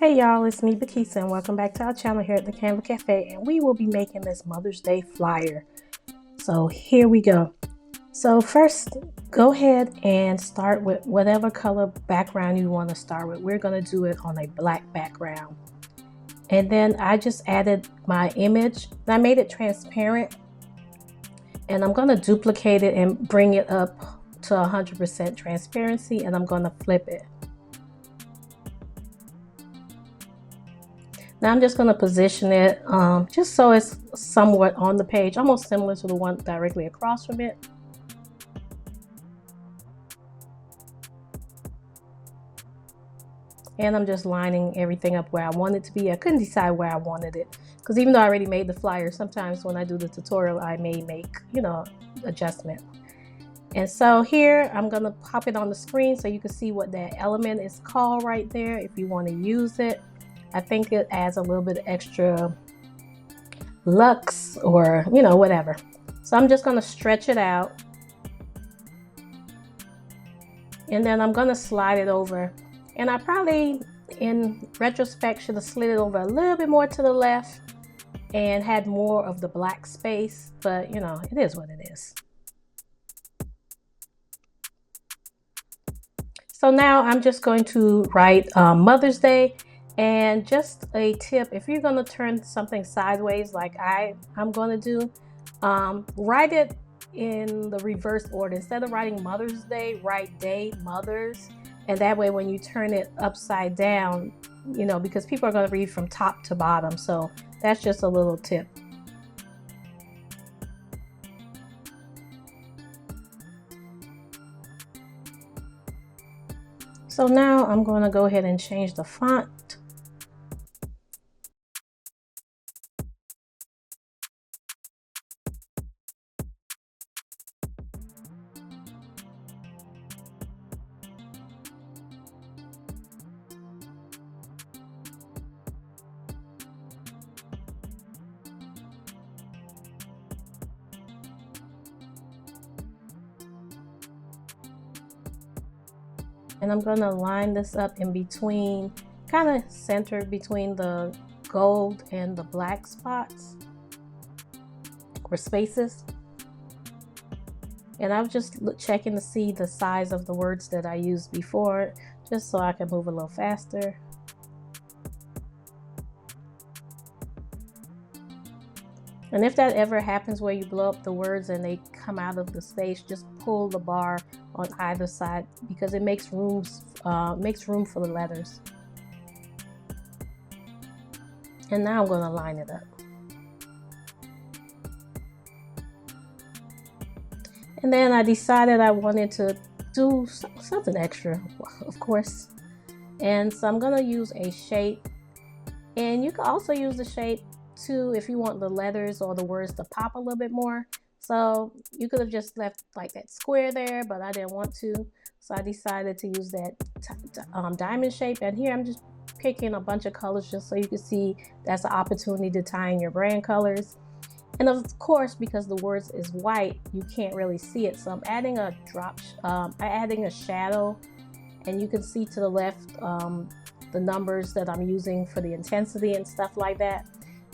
Hey y'all, it's me Bakisa and welcome back to our channel here at the Canva Cafe, and we will be making this Mother's Day flyer. So here we go. So first, go ahead and start with whatever color background you want to start with. We're going to do it on a black background. And then I just added my image and I made it transparent, and I'm going to duplicate it and bring it up to 100% transparency, and I'm going to flip it. Now I'm just going to position it just so it's somewhat on the page, almost similar to the one directly across from it. And I'm just lining everything up where I want it to be. I couldn't decide where I wanted it because even though I already made the flyer, sometimes when I do the tutorial, I may make, adjustment. And so here I'm going to pop it on the screen so you can see what that element is called right there if you want to use it. I think it adds a little bit of extra lux or, whatever. So I'm just going to stretch it out. And then I'm going to slide it over. And I probably, in retrospect, should have slid it over a little bit more to the left and had more of the black space. But, it is what it is. So now I'm just going to write Mother's Day. And just a tip, if you're going to turn something sideways like I'm going to do, write it in the reverse order. Instead of writing Mother's Day, write Day Mothers. And that way when you turn it upside down, because people are going to read from top to bottom. So that's just a little tip. So now I'm going to go ahead and change the font. And I'm going to line this up in between, kind of centered between the gold and the black spots or spaces. And I was just checking to see the size of the words that I used before, just so I can move a little faster. And if that ever happens where you blow up the words and they come out of the space, just pull the bar on either side because it makes room for the letters. And now I'm going to line it up. And then I decided I wanted to do something extra, of course. And so I'm going to use a shape. And you can also use the shape too if you want the letters or the words to pop a little bit more. So you could have just left like that square there, but I didn't want to. So I decided to use that diamond shape. And here I'm just picking a bunch of colors just so you can see that's an opportunity to tie in your brand colors. And of course, because the words is white, you can't really see it. So I'm adding a adding a shadow, and you can see to the left the numbers that I'm using for the intensity and stuff like that.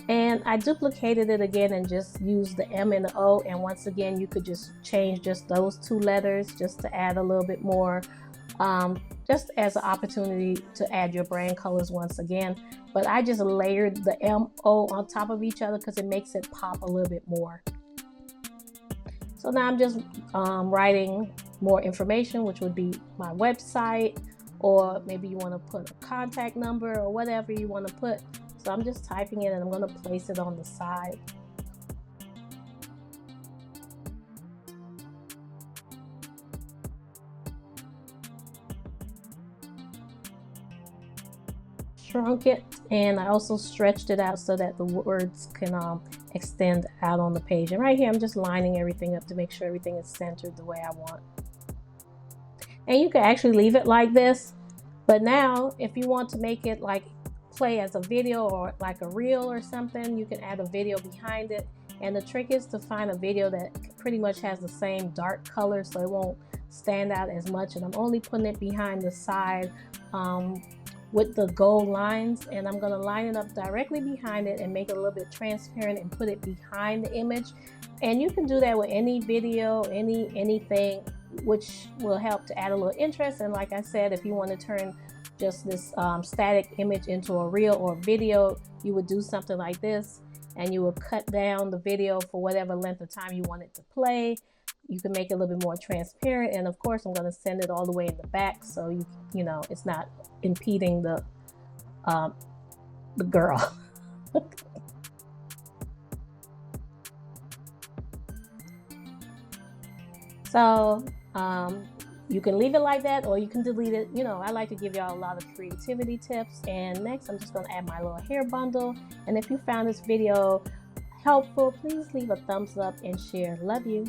And I duplicated it again and just used the M and the O. And once again, you could just change just those two letters just to add a little bit more, just as an opportunity to add your brand colors once again. But I just layered the M, O on top of each other because it makes it pop a little bit more. So now I'm just writing more information, which would be my website, or maybe you want to put a contact number or whatever you want to put. So I'm just typing it and I'm going to place it on the side. Shrunk it, and I also stretched it out so that the words can extend out on the page. And right here I'm just lining everything up to make sure everything is centered the way I want. And you can actually leave it like this, but now if you want to make it like play as a video or like a reel or something, you can add a video behind it. And the trick is to find a video that pretty much has the same dark color so it won't stand out as much. And I'm only putting it behind the side with the gold lines, and I'm going to line it up directly behind it and make it a little bit transparent and put it behind the image. And you can do that with any video, anything, which will help to add a little interest. And like I said, if you want to turn just this static image into a reel or a video, you would do something like this, and you would cut down the video for whatever length of time you want it to play. You can make it a little bit more transparent, and of course I'm going to send it all the way in the back, so you know it's not impeding the girl. So you can leave it like that, or you can delete it. You know, I like to give y'all a lot of creativity tips. And next, I'm just going to add my little hair bundle. And if you found this video helpful, please leave a thumbs up and share. Love you.